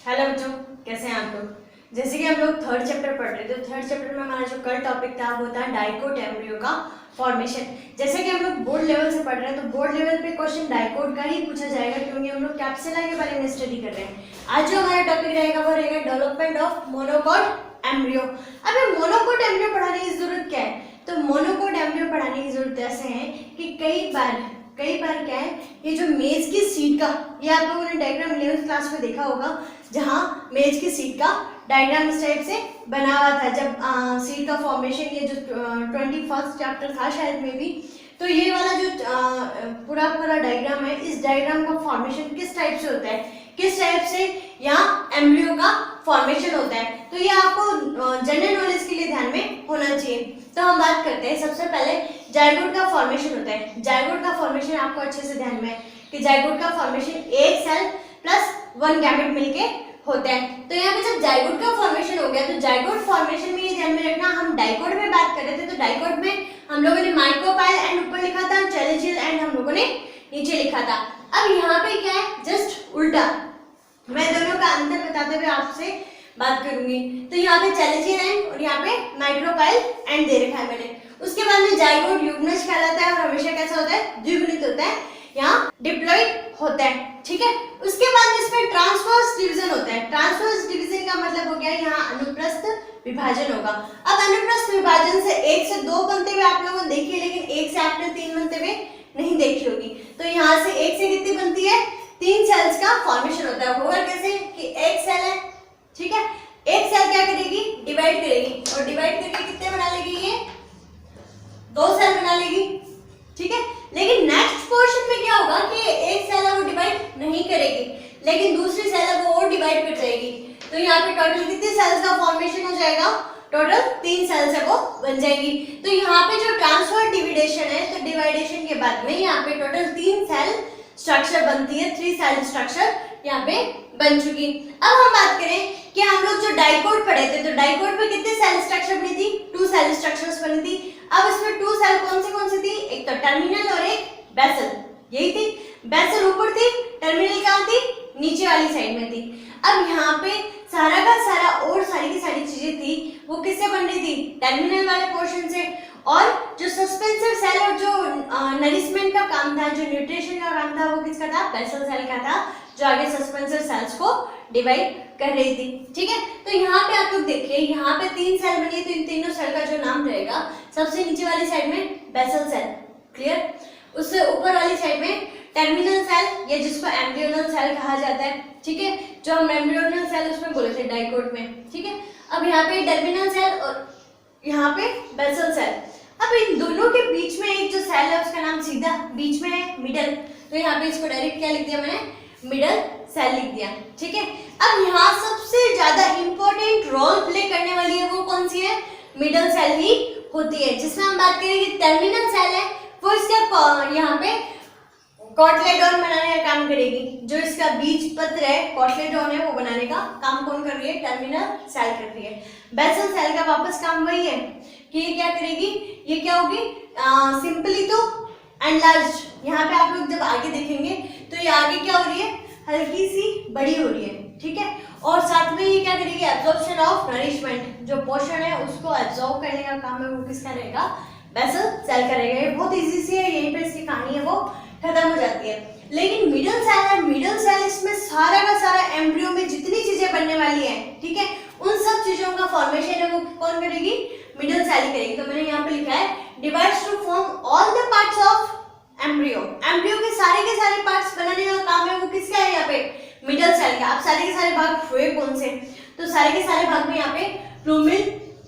Hello बच्चों, कैसे हैं आप लोग। जैसे कि हम लोग थर्ड चैप्टर पढ़ रहे थे, तो थर्ड चैप्टर में हमारा जो कल टॉपिक था वो था डाइकोट एम्ब्रियो का फॉर्मेशन। जैसे कि हम लोग बोर्ड लेवल से पढ़ रहे हैं, तो बोर्ड लेवल पे क्वेश्चन डाइकोट का ही पूछा जाएगा, क्योंकि हम लोग कैप्सुला के बारे में स्टडी कर रहे हैं। आज जो हमारा टॉपिक रहेगा वो रहेगा डेवलपमेंट ऑफ मोनोकोट एम्ब्रियो। अब ये मोनोकोट एम्ब्रियो पढ़ाने की जरूरत क्या है? तो मोनोकोट एम्ब्रियो पढ़ाने की जरूरत ऐसे है कि कई बार क्या है, ये जो मेज की सीट का, ये आप लोगों ने डायग्राम 11th क्लास में देखा होगा, जहां मेज की सीट का डायग्राम इस टाइप से बना हुआ था। जब सीट का फॉर्मेशन, ये जो 21st चैप्टर था शायद में भी, तो ये वाला जो पूरा डायग्राम है, इस डायग्राम का फॉर्मेशन किस टाइप से होता है, किस टाइप से यहाँ एम्ब्रियो का फॉर्मेशन होता है, तो ये आपको जनरल नॉलेज के लिए ध्यान में होना चाहिए। तो हम बात करते हैं, सबसे पहले जाइगोट का फॉर्मेशन होता है। जाइगोट का फॉर्मेशन आपको अच्छे से ध्यान में है कि जाइगोट का फॉर्मेशन एक सेल प्लस 1 गैमेट मिलके होता है। तो यहाँ पे जब जाइगोट का फॉर्मेशन हो गया, तो जाइगोट फॉर्मेशन में ये ध्यान में रखना, हम डाइकोट में बात कर रहे थे, तो डाइकोट में हम लोगों ने माइक्रोपाइल एंड ऊपर लिखा था, चैलेंजियल एंड हम लोगों ने नीचे लिखा था। अब यहाँ पे क्या है, जस्ट उल्टा, मैं दोनों का अंतर बताते हुए आपसे बात करूंगी। तो यहाँ पे चैलेंजियल एंड और यहाँ पे माइक्रोपाइल एंड दे रखा है मैंने। उसके बाद में जाइगोट युग्मज कहलाता है और हमेशा कैसा होता है, द्विगुणित होता है, यहाँ डिप्लॉइड होता है, ठीक है। उसके बाद इसमें ट्रांसवर्स डिवीजन होता है। ट्रांसवर्स डिवीजन का मतलब हो गया यहाँ अनुप्रस्थ विभाजन होगा। अब अनुप्रस्थ विभाजन से 1 से 2 बनते हुए आप लोगों ने देखी है, लेकिन 1 से आपने 3 बनते हुए नहीं देखी होगी। तो यहाँ से 1 से कितनी बनती है, 3 सेल्स का फॉर्मेशन होता है। होगा कैसे कि एक सेल है, ठीक है, एक सेल क्या करेगी, डिवाइड करेगी, और डिवाइड करके कितने बना लेगी, ये 2 सेल बना लेगी, ठीक है। लेकिन नेक्स्ट पोर्शन में क्या होगा कि एक सेल है वो डिवाइड नहीं करेगी, लेकिन दूसरी सेल है वो और डिवाइड कर जाएगी। तो यहाँ पे टोटल कितने सेल्स का फॉर्मेशन हो जाएगा, टोटल 3 सेल्स है वो बन जाएगी। तो यहाँ पे जो ट्रांसफर डिविडेशन है, तो डिवाइडेशन के बाद में यहाँ पे टोटल 3 सेल स्ट्रक्चर बनती है, 3 सेल स्ट्रक्चर यहाँ पे बन चुकी। अब हम बात करें कि हम लोग जो डाइकोट पढ़े थे, तो डाइकोट में कितने सेल स्ट्रक्चर बनी थी, 2 सेल स्ट्रक्चर्स बनी थी। अब इसमें 2 सेल कौन सी थी, एक तो टर्मिनल और एक बेसल, यही थी। बेसल ऊपर थी, टर्मिनल कहाँ थी, नीचे वाली साइड में थी। अब यहाँ पे सारा का सारा और सारी की सारी चीजें थी वो किससे बन रही थी, टर्मिनल वाले पोर्शन से। और जो सस्पेंसर सेल और जो नरिशमेंट का काम था, जो न्यूट्रिशन का काम था, वो किसका था, बेसल सेल का था, जो आगे सस्पेंसर सेल्स को डिवाइड कर रही थी, ठीक है। तो यहाँ पे आप लोग देखिए, यहाँ पे 3 सेल बनी है, तो इन तीनों सेल का जो नाम रहेगा, सबसे नीचे वाली साइड में बेसल सेल, क्लियर, उससे ऊपर वाली साइड में टर्मिनल सेल, ये जिसको एम्ब्रियोनल सेल कहा जाता है, ठीक है, जो हम एम्ब्रियोनल सेल उसमें बोले थे डाइकोट में, ठीक है। अब यहाँ पे टर्मिनल सेल और यहाँ पे बेसल सेल। अब इन दोनों के बीच में एक जो सेल है उसका नाम सीधा बीच में है मिडल, तो यहाँ पे इसको डायरेक्ट क्या लिख दिया मैंने, मिडल सेल लिख दिया, ठीक है। अब यहाँ सबसे ज्यादा इंपॉर्टेंट रोल प्ले करने वाली है वो कौन सी है, मिडल सेल ही होती है, जिसमें हम बात करें कि टर्मिनल सेल है वो इसका यहाँ पे कॉटलेडॉन बनाने का काम करेगी। जो इसका बीज पत्र है, कॉटलेडॉन है, वो बनाने का काम कौन कर रही है, टर्मिनल सेल कर रही है। बेसल सेल का वापस काम वही है कि ये क्या करेगी, ये क्या होगी, सिंपली तो एनलार्ज। यहाँ पे आप लोग जब आगे देखेंगे तो ये आगे क्या हो रही है, हल्की सी बड़ी हो रही है, ठीक है। और साथ में ये क्या करेगी, एब्जॉर्प्शन ऑफ नरिशमेंट, जो पोषण है उसको एब्जॉर्ब करने का काम है वो किसका रहेगा, बेसल सेल करेगा। ये बहुत इजी सी है, यहीं पे इसकी कहानी है वो खत्म हो जाती है। लेकिन मिडल सेल है, मिडल सेल इसमें सारा का सारा एम्ब्रियो में जितनी चीजें बनने वाली है, ठीक है, उन सब चीजों का फॉर्मेशन है वो कौन करेगी, मिडल सेल ही करेगी। तो मैंने यहाँ पे लिखा है divides to form all the parts of embryo. Embryo के सारे पार्ट्स बनाने का काम है वो किसका है, यहाँ पे मिडल सेल का। अब सारे के सारे भाग हुए कौन से, तो सारे के सारे भाग में यहाँ पे प्लूमिल,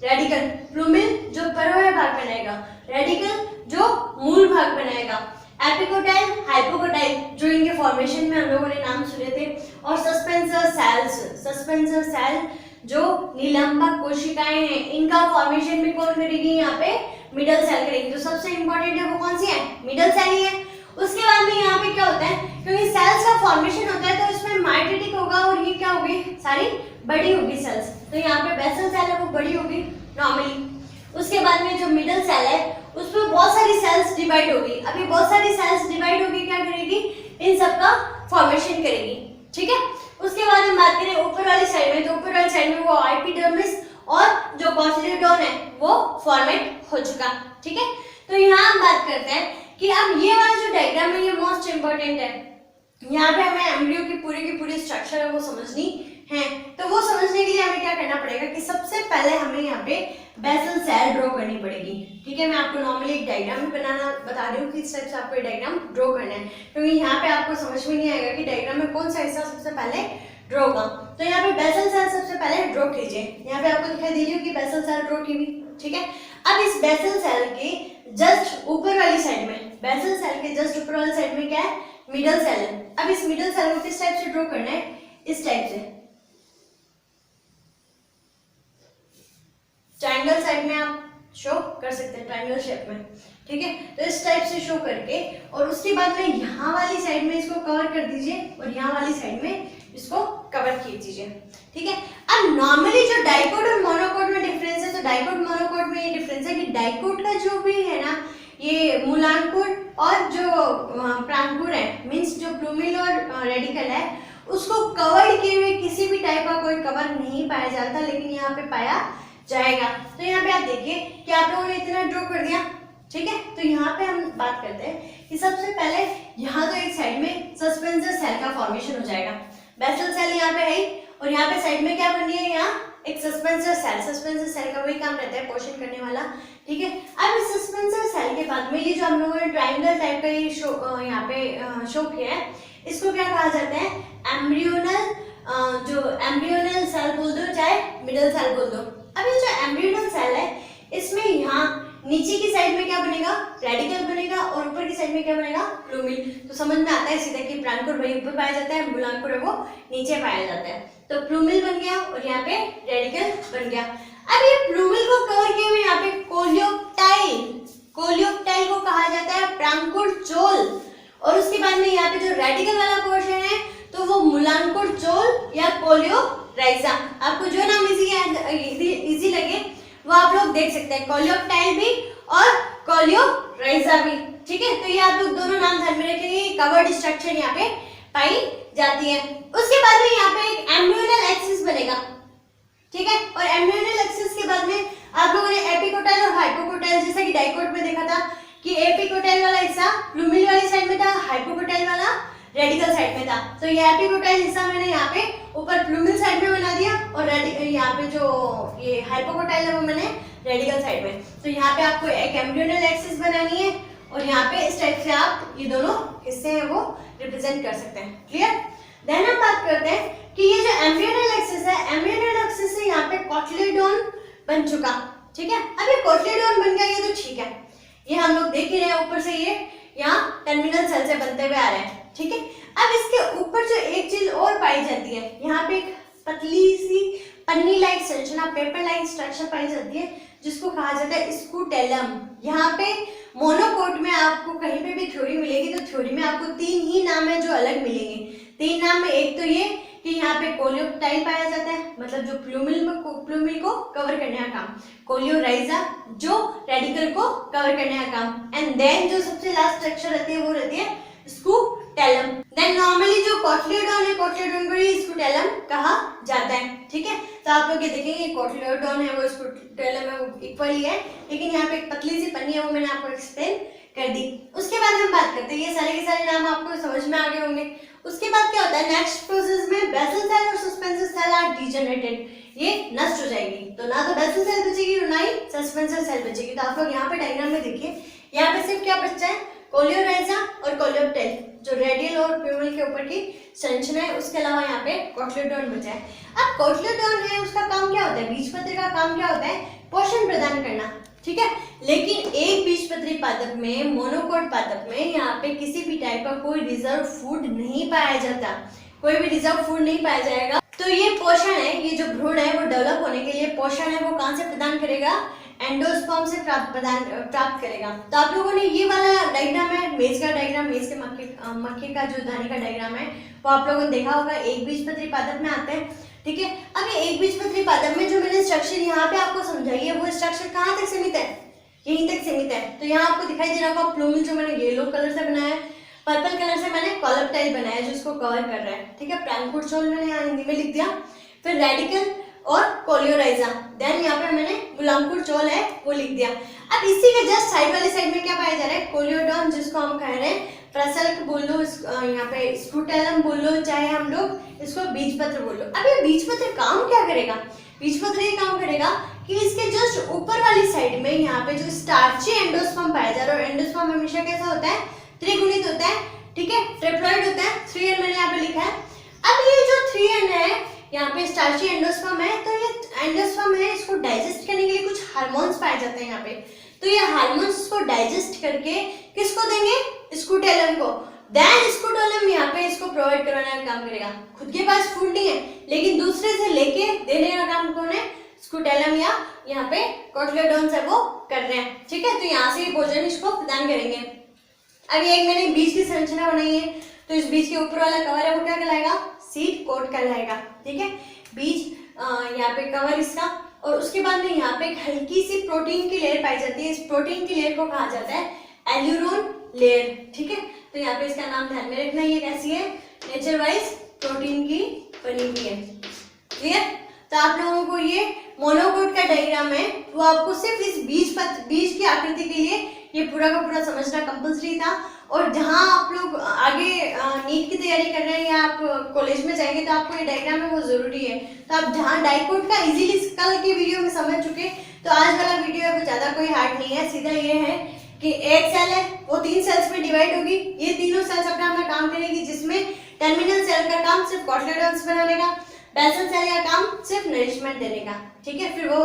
रेडिकल, प्लूमिल जो परोया भाग बनाएगा, रेडिकल जो मूल भाग बनाएगा, एपिकोटाइल, हाइपोकोटाइल जो इनके फॉर्मेशन में हम लोगों ने नाम सुने थे, और सस्पेंसर सेल्स, सस्पेंसर सेल जो निलंबक कोशिकाएं हैं, इनका फॉर्मेशन भी कौन करेगी, यहाँ पे मिडल सेल करेगी। तो सबसे इंपॉर्टेंट है वो कौन सी है, मिडल सेल ही है। उसके बाद में यहाँ पे क्या होता है, क्योंकि सेल्स का फॉर्मेशन होता है तो इसमें माइटोटिक होगा और ये क्या होगी, सारी बड़ी होगी सेल्स। तो यहाँ पे बेसल सेल है वो बड़ी होगी नॉर्मली। उसके बाद में जो मिडल सेल है उसमें बहुत सारी सेल्स डिवाइड होगी। अभी बहुत सारी सेल्स डिवाइड होगी, क्या करेगी, इन सब का फॉर्मेशन करेगी, ठीक है। उसके बाद हम बात करें ऊपर साइड में, तो ऊपर वाली साइड में वो एपिडर्मिस और जो कॉटिलिडोन है वो फॉर्मेट हो चुका। ठीक है, तो यहाँ हम बात करते हैं कि अब ये वाला जो डायग्राम है ये मोस्ट इंपॉर्टेंट है। यहाँ पे हमें एम्ब्रियो की पूरी स्ट्रक्चर है वो समझनी है। तो वो समझने के लिए हमें क्या करना पड़ेगा कि सबसे पहले हमें यहाँ पे बेसल सेल ड्रॉ करनी पड़ेगी। ठीक है, मैं आपको नॉर्मली एक डायग्राम भी बनाना बता रही हूँ कि इस टाइप से आपको ये डायग्राम ड्रॉ करना है, क्योंकि यहाँ पे आपको समझ में नहीं आएगा कि डायग्राम में कौन सा हिस्सा सबसे पहले ड्रॉ होगा। तो यहाँ पे बेसल सेल सबसे पहले ड्रॉ कीजिए। यहाँ पे आपको दिखाई दे रही होगी बेसल सेल ड्रॉ की हुई। ठीक है, अब इस बेसल सेल के जस्ट ऊपर वाली साइड में, बेसल सेल के जस्ट ऊपर वाली साइड में क्या है, मिडल सेल है। अब इस मिडल सेल को किस टाइप से ड्रॉ करना है, इस टाइप से ट्रायंगल साइड में आप शो कर सकते हैं, ट्रायंगल शेप में। ठीक है, तो इस टाइप से शो करके और उसके बाद में यहाँ वाली साइड में इसको कवर कर दीजिए और यहाँ वाली साइड में इसको कवर कीजिए दीजिए। ठीक है, अब नॉर्मली जो डाइकोट और मोनोकोट में डिफरेंस है, तो डाइकोट मोनोकोट में ये डिफरेंस है कि डाइकोट का जो भी है ना, ये मूलांकुर और जो प्रांकुर है, मीन्स जो प्लूमिल और रेडिकल है, उसको कवर किए हुए किसी भी टाइप का कोई कवर नहीं पाया जाता, लेकिन यहाँ पे पाया जाएगा। तो यहाँ पे आप देखिए कि आप लोगों ने इतना ड्रॉ कर दिया। ठीक है, तो यहाँ पे हम बात करते हैं कि सबसे पहले यहाँ तो एक साइड में सस्पेंसर सेल का फॉर्मेशन हो जाएगा। बेसल सेल यहाँ पे है और यहाँ पे साइड में क्या बन रही है, यहाँ एक सस्पेंसर सेल। सस्पेंसर सेल का वही काम रहता है, पोषण करने वाला। ठीक है, अब इस सस्पेंसर सेल के बाद में ये जो हम लोगों ने ट्रायंगल टाइप का ये शो यहाँ पे शो किया है, इसको क्या कहा जाता है, एम्ब्रियोनल, जो एम्ब्रियोनल सेल बोल दो चाहे मिडल सेल बोल दो। अब ये जो एम्ब्रियोनल सेल है, इसमें यहाँ नीचे की साइड में क्या बनेगा, रेडिकल बनेगा और ऊपर की साइड में क्या बनेगा, प्लूमिल। तो समझ में आता है सीधा कि प्रांकुर वही ऊपर पाया जाता है, मूलांकुर है वो नीचे पाया जाता है। तो प्लूमिल बन गया और यहाँ पे रेडिकल बन गया। अब ये प्लूमिल को कवर किए हुए यहाँ पे कोलियोप्टाइल, कोलियोप्टाइल को कहा जाता है प्रांकुर चोल। और उसके बाद में यहाँ पे जो रेडिकल वाला पोर्शन है तो वो मूलांकुर चोल या कोलियोराइजा। आपको जो नाम इजी लगे वो आप लोग देख सकते हैं, कोलियोप्टाइल भी और कोलियोराइजा भी। ठीक है, तो ये आप लोग दोनों नाम ध्यान में रखेंगे। कवर्ड स्ट्रक्चर यहाँ पे पाई जाती है। उसके बाद में यहाँ पे एक एम्ब्रियोनल एक्सिस बनेगा। ठीक है, और एम्ब्रियोनल एक्सिस के बाद में आप लोगों ने एपिकोटाइल और हाइपोकोटाइल, जैसा कि डाइकोट में देखा था कि एपिकोटाइल वाला हिस्सा प्लूमिल वाली साइड में था, हाइपोकोटाइल वाला रेडिकल साइड में था। तो ये एपिकोटाइल हिस्सा मैंने यहाँ पे ऊपर प्लूमिल साइड में बना दिया और यहाँ पे जो ये हाइपोकोटाइल है वो मैंने रेडिकल साइड में। तो यहाँ पे आपको एक एम्ब्रियोनल एक्सिस बनानी है और यहाँ पे इस टाइप से आप ये दोनों हिस्से हैं वो रिप्रेजेंट कर सकते हैं। क्लियर? देन हम बात करते हैं कि ये जो एम्ब्रियोनल एक्सिस है, एम्ब्रियोनल एक्सिस से यहाँ पे कोटिलिडोन बन चुका। ठीक है, अब ये कोटिलिडोन बन गया, ये तो ठीक है, ये हम लोग देख ही रहे हैं ऊपर से ये यहाँ टर्मिनल सेल से बनते हुए आ रहे हैं। ठीक है, अब इसके ऊपर जो एक चीज और पाई जाती है, यहाँ पे एक पतली सी पन्नी लाइक संरचना, पेपर लाइक स्ट्रक्चर पाई जाती है, जिसको कहा जाता है स्कूटेलम। यहाँ पे मोनोकोट में आपको कहीं पे भी थ्योरी मिलेगी तो थ्योरी में आपको 3 ही नाम है जो अलग मिलेंगे। 3 नाम में एक तो ये कि यहाँ पे कोलियोप्टाइल पाया जाता है, मतलब जो प्लूमिल को कवर करने का काम, कोलियोराइजा जो रेडिकल को कवर करने का काम, एंड देन जो सबसे लास्ट स्ट्रक्चर रहती है वो रहती है स्कूटेलम। देन नॉर्मली जो कोटिलिडोन है, कोटिलिडोन को ही स्कूटेलम कहा जाता है। ठीक है, तो आप लोग ये देखेंगे कोटिलिडोन है वो स्कूटेलम है वो इक्वली है, लेकिन यहाँ पे एक पतली सी पन्नी है वो मैंने आपको एक्सप्लेन कर दी। उसके बाद हम बात करते हैं, ये सारे के सारे नाम आपको समझ में आ गए होंगे। उसके बाद क्या होता है, नेक्स्ट प्रोसेस में बेसल सेल और सस्पेंसर सेल आर डीजेनरेटेड, ये नष्ट हो जाएगी। तो ना तो बेसल सेल बचेगी और ना ही सस्पेंसर सेल बचेगी। तो आप लोग यहाँ पे डायग्राम में देखिए, यहाँ पे सिर्फ क्या बचता है, कोलियोराइजा और कोलियोप्टाइल जो रेडियल और प्लूमिल के ऊपर की संरचना है, उसके अलावा यहाँ पे कोटिलिडोन बचा है। अब कोटिलिडोन है उसका काम क्या होता है, बीजपत्री का काम क्या होता है, पोषण प्रदान करना। ठीक है, लेकिन एक बीजपत्री पादप में, मोनोकोट पादप में यहाँ पे किसी भी टाइप का कोई रिजर्व फूड नहीं पाया जाता, कोई भी रिजर्व फूड नहीं पाया जाएगा। तो ये पोषण है, ये जो भ्रूण है वो डेवलप होने के लिए पोषण है वो कहाँ से प्रदान करेगा, एंडोस्पर्म से प्राप्त करेगा। तो आप लोगों ने ये वाला डायग्राम है, मेज का डायग्राम, मेज के मक्खी का जो दाने का डायग्राम है वो आप लोगों ने देखा होगा, एक बीजपत्री पादप में आते हैं। ठीक है, अब ये एक बीजपत्री पादप में जो मैंने स्ट्रक्चर यहाँ पे आपको समझाई है वो स्ट्रक्चर कहाँ तक सीमित है, यहीं तक सीमित है। तो यहाँ आपको दिखाई दे रहा होगा प्लूमिल जो मैंने येलो कलर से बनाया है, पर्पल कलर से मैंने कोलियोप्टाइल बनाया है जो इसको कवर कर रहा है। ठीक है, प्रांकुर चोल मैंने यहाँ हिंदी में लिख दिया, फिर रेडिकल और कोलियोराइजा, देन यहाँ पे मैंने मुलांकुर है वो लिख दिया। अब इसी के जस्ट साइड वाली साइड में क्या पाया जा रहा है, कोलियोडॉन, जिसको हम कह रहे हैं प्रसल्क बोल लो, यहाँ पे स्क्रूटेलम बोल लो, चाहे हम लोग इसको बीजपत्र बोल लो। अब ये बीजपत्र काम क्या करेगा, बीजपत्र ये काम करेगा कि इसके जस्ट ऊपर वाली साइड में यहाँ पे जो स्टार्ची एंडोस्पर्म पाया जा रहा है, और एंडोस्पर्म हमेशा कैसा होता है, त्रिगुणित होता है, ठीक है, ट्रिप्लॉइड होता है, 3n मैंने यहाँ पे लिखा है। अब ये जो 3n है यहाँ पे स्टार्ची एंडोस्पर्म है, तो ये एंडोस्पर्म है, इसको डाइजेस्ट करने के लिए कुछ हार्मोन्स पाए जाते हैं यहाँ पे, तो ये हार्मोन्स को डाइजेस्ट करके किसको देंगे, स्क्रूटेलम को, देन स्क्रूटेलम यहाँ पे इसको प्रोवाइड करवाने का काम करेगा। खुद के पास फूड नहीं है लेकिन दूसरे से लेके देने का काम कौन है, स्क्रूटेलम या यहाँ पे कोटिलेडोन्स है वो कर रहे हैं, ठीक है। तो यहाँ से भोजन इसको प्रदान करेंगे। अब एक मैंने बीज की संरचना बनाई है, तो इस बीज के ऊपर वाला कवर है वो क्या कहलाएगा, सीड कोट कहलाएगा, ठीक है। बीज यहाँ पे कवर इसका, और उसके बाद में यहाँ पे एक हल्की सी प्रोटीन की लेयर पाई जाती है, इस प्रोटीन की लेयर को कहा जाता है एल्यूरोन लेयर, ठीक है। तो यहाँ पे इसका नाम ध्यान में रखना, ये कैसी है, नेचर वाइज प्रोटीन की बनी हुई है, क्लियर। तो आप लोगों को ये मोनोकोट का डायग्राम है वो आपको सिर्फ इस बीज की आकृति के लिए ये पूरा का पूरा समझना कंपल्सरी था। और जहाँ आप लोग आगे नीट की तैयारी कर रहे हैं या आप कॉलेज में जाएंगे तो आपको ये डायग्राम है वो जरूरी है। तो आप जहाँ डाइकोट का इजीली कल के वीडियो में समझ चुके, तो आज वाला वीडियो है वो ज़्यादा कोई हार्ड नहीं है, सीधा ये है कि एक सेल है वो 3 सेल्स में डिवाइड होगी, ये तीनों सेल्स अपना अपना काम करेगी, जिसमें टर्मिनल सेल का काम सिर्फ कोटिलेडोन्स बनाने का, बेसल सेल का काम सिर्फ नरिशमेंट देने का, ठीक है, फिर वो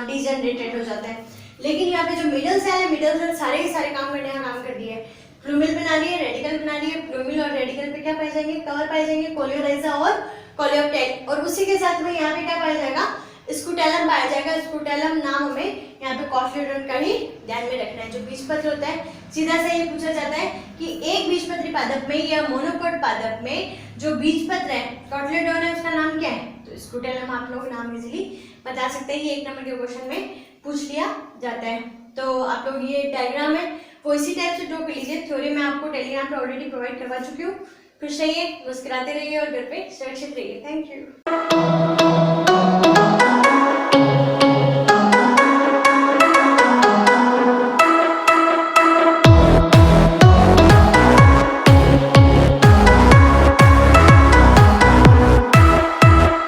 डीजनरेटेड हो जाता है। लेकिन यहाँ पे जो मिडल सेल है, मिडल सेल सारे के सारे काम करने का काम कर दिए, फ्लूमिल बना रही है, रेडिकल बना रही है, फ्लूमिल और रेडिकल पे क्या पाए जाएंगे, कवर पाए जाएंगे, कोलियोराइजा और कोलियोप्टेल, और उसी के साथ में यहाँ पे क्या पाया जाएगा, स्क्रूटेलम पाया जाएगा। स्क्रूटेलम नाम हमें यहाँ पे कोटिलेडोन का ही ध्यान में रखना है। जो बीजपत्र होता है, सीधा सा ये पूछा जाता है कि एक बीजपत्री पादप में या मोनोकोट पादप में जो बीजपत्र है, कोटिलेडोन है, उसका नाम क्या है, तो स्क्रूटेलम आप लोग नाम इजीली बता सकते हैं, ये 1 नंबर के क्वेश्चन में पूछ लिया जाता है। तो आप लोग ये डायग्राम है वो इसी टाइप से ड्रॉ कर लीजिए। थ्योरी मैं आपको टेलीग्राम पे ऑलरेडी प्रोवाइड करवा चुकी हूँ। खुश रहिए, मुस्कुराते रहिए और घर पे सुरक्षित रहिए। Thank you.